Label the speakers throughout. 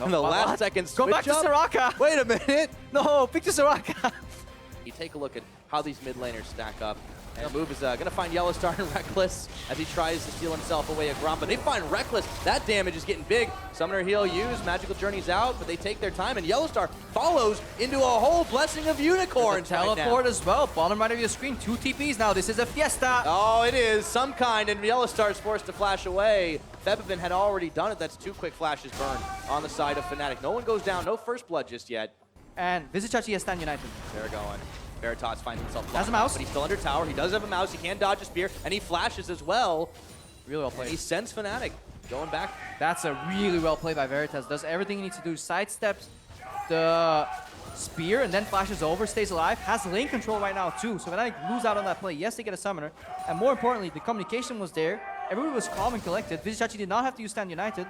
Speaker 1: And the last second switch
Speaker 2: Go back to
Speaker 1: up.
Speaker 2: Soraka!
Speaker 1: Wait a minute!
Speaker 2: No, pick to Soraka!
Speaker 1: You take a look at how these mid laners stack up. And the move is going to find Yellowstar and Rekkles as he tries to steal himself away at Braum. But they find Rekkles. That damage is getting big. Summoner heal used. Magical Journey's out, but they take their time. And Yellowstar follows into a whole blessing of unicorns.
Speaker 2: Teleport as well. Bottom right of your screen. 2 TPs now. This is a fiesta.
Speaker 1: Oh, it is. Some kind. And Yellowstar is forced to flash away. Febiven had already done it. That's 2 quick flashes burned on the side of FNATIC. No one goes down. No first blood just yet.
Speaker 2: And Vizicsacsi has Stand United.
Speaker 1: They're going. Veritas finds himself blocked.
Speaker 2: Has a mouse.
Speaker 1: But he's still under tower. He does have a mouse. He can dodge a spear. And he flashes as well.
Speaker 2: Really well played.
Speaker 1: And he sends FNATIC going back.
Speaker 2: That's a really well play by Veritas. Does everything he needs to do. Sidesteps the spear and then flashes over. Stays alive. Has lane control right now too. So FNATIC lose out on that play. Yes, they get a summoner. And more importantly, the communication was there. Everybody was calm and collected. Vizicsacsi did not have to use Stand United.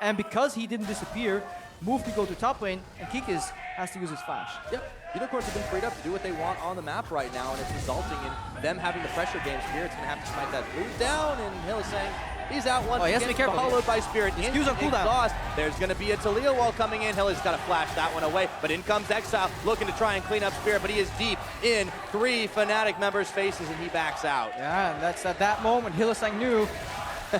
Speaker 2: And because he didn't disappear, moved to go to top lane, and Kikis has to use his flash.
Speaker 1: Yep. Unicorns have been freed up to do what they want on the map right now, and it's resulting in them having the pressure game. Spirit's going to have to smite that blue down, and Hylissang, he's out once
Speaker 2: he has to be careful.
Speaker 1: Followed by Spirit.
Speaker 2: Use on cooldown.
Speaker 1: There's going to be a Taliyah wall coming in. Hylissang's got to flash that one away, but in comes Exileh, looking to try and clean up Spirit, but he is deep in 3 FNATIC members' faces, and he backs out.
Speaker 2: Yeah, and that's at that moment Hylissang knew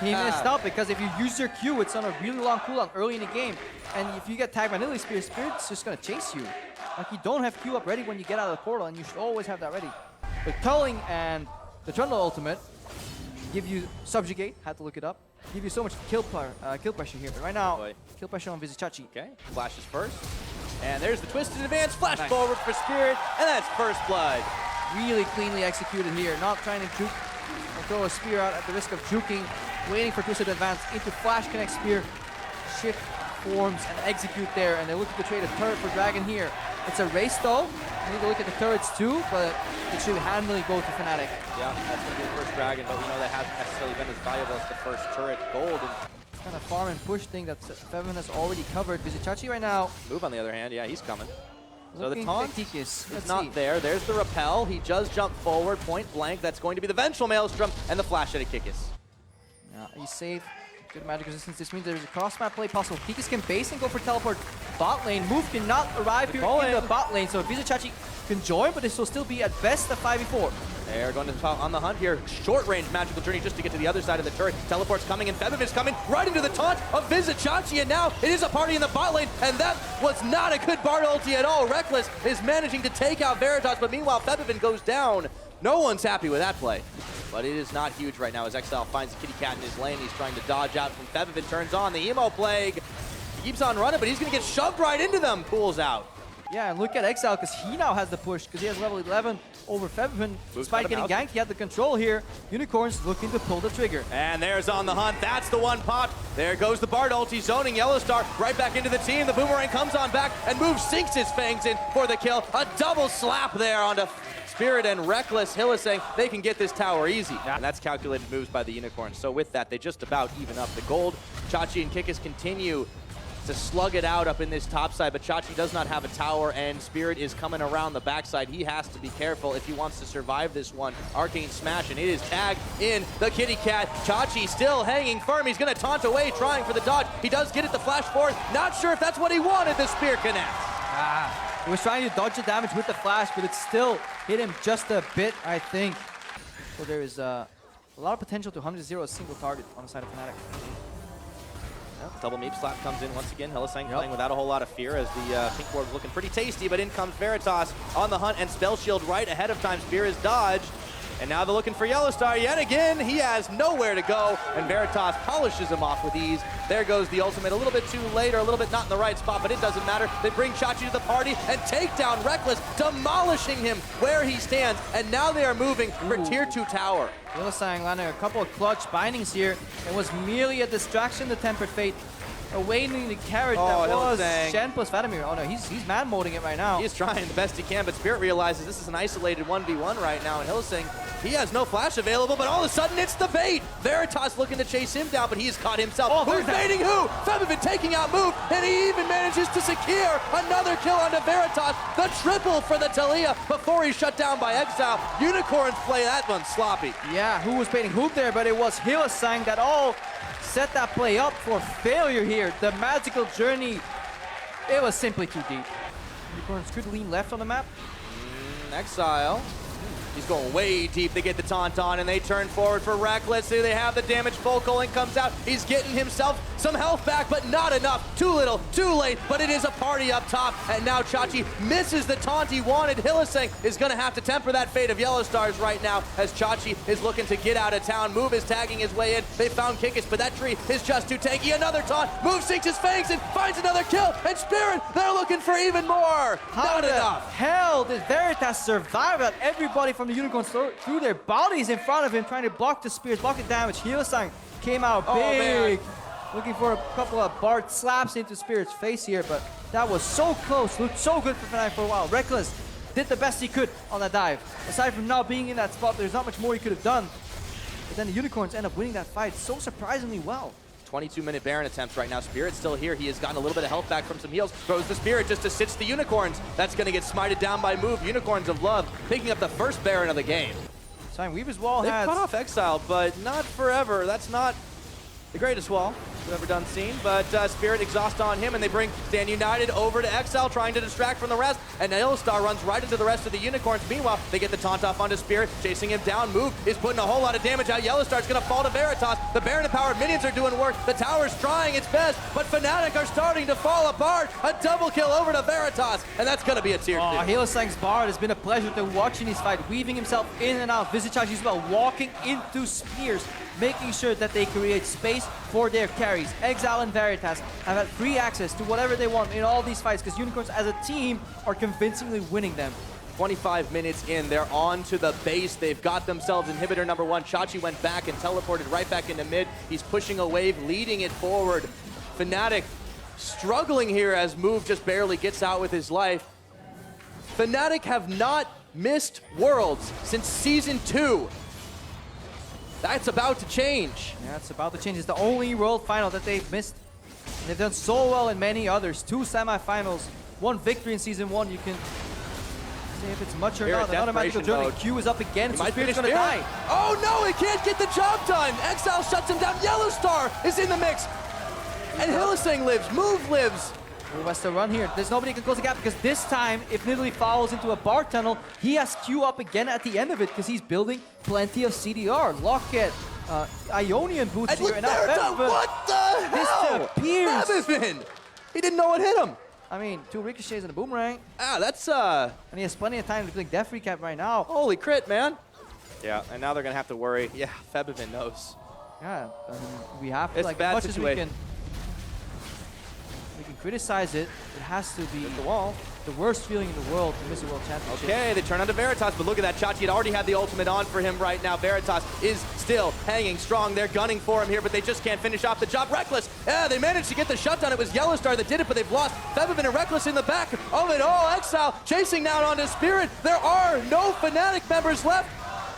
Speaker 2: he messed up, because if you use your Q, it's on a really long cooldown early in the game. And if you get tagged by Nidalee Spear, Spirit's just going to chase you. Like, you don't have Q up ready when you get out of the portal, and you should always have that ready. The Culling and the Trundle ultimate give you Subjugate, had to look it up, give you so much kill pressure here. But right now, kill pressure on Vizicsacsi.
Speaker 1: Okay, flashes first. And there's the twisted advance, flash forward for Spirit, and that's first blood.
Speaker 2: Really cleanly executed here, not trying to juke or throw a spear out at the risk of juking, waiting for twisted advance into flash connect spear, shift forms and execute there, and they're looking to trade a turret for Dragon here. It's a race though. You need to look at the turrets too, but it should handily go to FNATIC.
Speaker 1: Yeah, that's going to be the first Dragon, but we know that hasn't necessarily been as valuable as the first turret gold. And
Speaker 2: it's kind of farm and push thing that Febiven has already covered. Vizicsacsi right now.
Speaker 1: Move on the other hand, yeah, he's coming. So the
Speaker 2: Looking
Speaker 1: taunt
Speaker 2: Kikis.
Speaker 1: is not there. There's the repel. He does jump forward, point blank. That's going to be the Vengeful Maelstrom and the flash at a Kikis.
Speaker 2: Yeah, he's safe. Good magic resistance. This means there's a cross-map play possible. Kikis can base and go for teleport bot lane. Move cannot arrive here in the bot lane, so Vizicsacsi can join, but this will still be at best a 5v4.
Speaker 1: They're going to on the hunt here. Short range magical journey just to get to the other side of the turret. Teleport's coming, and Febiven's coming right into the taunt of Vizicsacsi, and now it is a party in the bot lane, and that was not a good Bard ulti at all. Rekkles is managing to take out Veritas, but meanwhile Febiven goes down. No one's happy with that play. But it is not huge right now as Exileh finds the kitty cat in his lane. He's trying to dodge out from Febiven, turns on the emo plague. He keeps on running, but he's going to get shoved right into them. Pulls out.
Speaker 2: Yeah, and look at Exileh, because he now has the push, because he has level 11 over Febiven. Despite getting ganked, he had the control here. Unicorns looking to pull the trigger.
Speaker 1: And there's on the hunt. That's the one pop. There goes the Bard ulti, zoning Yellowstar right back into the team. The boomerang comes on back, and Move sinks his fangs in for the kill. A double slap there onto Spirit and Rekkles. Hylissang, they can get this tower easy. Yeah. And that's calculated moves by the Unicorns. So with that, they just about even up the gold. Chachi and Kikis continue to slug it out up in this top side, but Chachi does not have a tower, and Spirit is coming around the backside. He has to be careful if he wants to survive this one. Arcane Smash, and it is tagged in the kitty cat. Chachi still hanging firm. He's going to taunt away, trying for the dodge. He does get it to flash forward. Not sure if that's what he wanted. The spear connects.
Speaker 2: He was trying to dodge the damage with the flash, but it still hit him just a bit, I think. So there is a lot of potential to 100-0 a single target on the side of FNATIC.
Speaker 1: Yep. Double meep slap comes in once again. Hylissang playing without a whole lot of fear as the pink ward looking pretty tasty, but in comes Veritas on the hunt, and Spell Shield right ahead of time. Spear is dodged. And now they're looking for Yellowstar yet again. He has nowhere to go, and Veritas polishes him off with ease. There goes the ultimate, a little bit too late, or a little bit not in the right spot, but it doesn't matter. They bring Chachi to the party and take down Rekkles, demolishing him where he stands. And now they are moving for Tier 2 tower.
Speaker 2: Yellowstar landing a couple of clutch bindings here. It was merely a distraction, the Tempered Fate. Awaiting the carrot that was Shen plus Vladimir. Oh no, he's man-moding it right now.
Speaker 1: He's trying the best he can, but Spirit realizes this is an isolated 1v1 right now, and Hylissang, he has no flash available, but all of a sudden it's the bait! Veritas looking to chase him down, but he's caught himself.
Speaker 2: Oh,
Speaker 1: who's baiting who? Febiven taking out Move, and he even manages to secure another kill onto Veritas. The triple for the Taliyah before he's shut down by Exileh. Unicorns play that one sloppy.
Speaker 2: Yeah, who was baiting who there, but it was Hylissang that all set that play up for failure here. The magical journey It was simply too deep. Unicorns could lean left on the map.
Speaker 1: Exile. He's going way deep. They get the taunt on, and they turn forward for Rekkles. Here they have the damage. Full Culling comes out. He's getting himself some health back, but not enough. Too little, too late, but it is a party up top. And now Chachi misses the taunt he wanted. Hylissang is going to have to temper that fate of Yellowstars right now as Chachi is looking to get out of town. Move is tagging his way in. They found Kikis, but that tree is just too tanky. Another taunt. Move sinks his fangs and finds another kill. And Spirit, they're looking for even more.
Speaker 2: How
Speaker 1: Not enough.
Speaker 2: hell did Veritas survive that? Everybody from the Unicorns threw their bodies in front of him, trying to block the spears, block the damage. Hylissang came out big, looking for a couple of Bard slaps into Spirit's face here, but that was so close. Looked so good for FNATIC for a while. Rekkles did the best he could on that dive. Aside from now being in that spot, there's not much more he could have done. But then the Unicorns end up winning that fight so surprisingly well.
Speaker 1: 22-minute Baron attempts right now. Spirit's still here. He has gotten a little bit of health back from some heals. Throws the Spirit just to sits the Unicorns. That's going to get smited down by Move. Unicorns of Love picking up the first Baron of the game.
Speaker 2: Time Weaver's wall
Speaker 1: They've
Speaker 2: has...
Speaker 1: cut off Exile, but not forever. That's not the greatest wall we've ever done seen, but Spirit exhaust on him, and they bring Stand United over to Exile, trying to distract from the rest, and Yellowstar runs right into the rest of the Unicorns. Meanwhile, they get the taunt off onto Spirit, chasing him down. Move is putting a whole lot of damage out. Yellowstar's gonna fall to Veritas. The Baron empowered minions are doing work. The tower's trying its best, but FNATIC are starting to fall apart. A double kill over to Veritas, and that's gonna be a tier 2.
Speaker 2: Hylissang's Bard has been a pleasure to watch in this fight, weaving himself in and out. Vizicsacsi as well, walking into spears, making sure that they create space for their carries. Exile and Veritas have had free access to whatever they want in all these fights because Unicorns as a team are convincingly winning them.
Speaker 1: 25 minutes in, they're on to the base. They've got themselves inhibitor number 1. Chachi went back and teleported right back into mid. He's pushing a wave, leading it forward. FNATIC struggling here as Move just barely gets out with his life. FNATIC have not missed Worlds since Season 2. That's about to change.
Speaker 2: Yeah, it's about to change. It's the only World Final that they've missed. And they've done so well in many others. 2 semifinals, 1 victory in Season 1. You can say if it's much or
Speaker 1: Here
Speaker 2: not. Another magical journey.
Speaker 1: mode.
Speaker 2: Q is up again. So
Speaker 1: Might
Speaker 2: Spirit's
Speaker 1: finish
Speaker 2: gonna
Speaker 1: Spirit.
Speaker 2: die.
Speaker 1: Oh no, he can't get the job done. Exile shuts him down. Yellowstar is in the mix. And Hylissang lives. Move lives.
Speaker 2: Move has to run here. There's nobody who can close the gap because this time, if Nidalee falls into a bar tunnel, he has Q up again at the end of it because he's building plenty of CDR. Locket, Ionian boots
Speaker 1: And
Speaker 2: here.
Speaker 1: look,
Speaker 2: And now
Speaker 1: Veritas,
Speaker 2: Febiven
Speaker 1: what the hell?
Speaker 2: disappears.
Speaker 1: Febiven. He didn't know what hit him.
Speaker 2: I mean, 2 ricochets and a boomerang.
Speaker 1: Ah, that's
Speaker 2: And he has plenty of time to click Death Recap right now.
Speaker 1: holy crit, man. Yeah, and now they're gonna have to worry. Yeah, Febiven knows.
Speaker 2: Yeah, I mean, we have to,
Speaker 1: It's
Speaker 2: like,
Speaker 1: a bad
Speaker 2: as much
Speaker 1: situation.
Speaker 2: as we can criticize it, it has to be
Speaker 1: The wall.
Speaker 2: the worst feeling in the world to miss a World Championship.
Speaker 1: Okay, they turn onto Veritas, but look at that. Chachi had already had the ultimate on for him right now. Veritas is still hanging strong. They're gunning for him here, but they just can't finish off the job. Rekkles, yeah, they managed to get the shutdown. It was Yellowstar that did it, but they've lost Febiven and Rekkles in the back of it all. Exile chasing down onto Spirit. There are no FNATIC members left,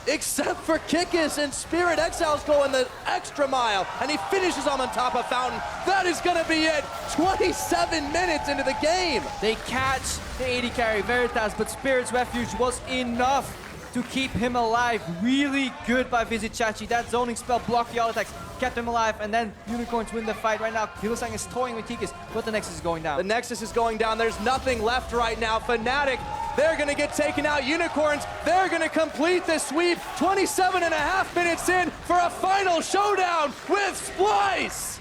Speaker 1: except for Kikis and Spirit. Exile's going the extra mile, and he finishes on top of Fountain. That is gonna be it. 27 minutes into the game.
Speaker 2: They catch the 80 carry Veritas, but Spirit's Refuge was enough to keep him alive. Really good by Vizicsacsi. That zoning spell blocked the all attacks, kept him alive, and then Unicorns win the fight right now. Hylissang is toying with Kikis, but the Nexus is going down.
Speaker 1: The Nexus is going down. There's nothing left right now. FNATIC, they're going to get taken out. Unicorns, they're going to complete the sweep. 27 and a half minutes in for a final showdown with Splice.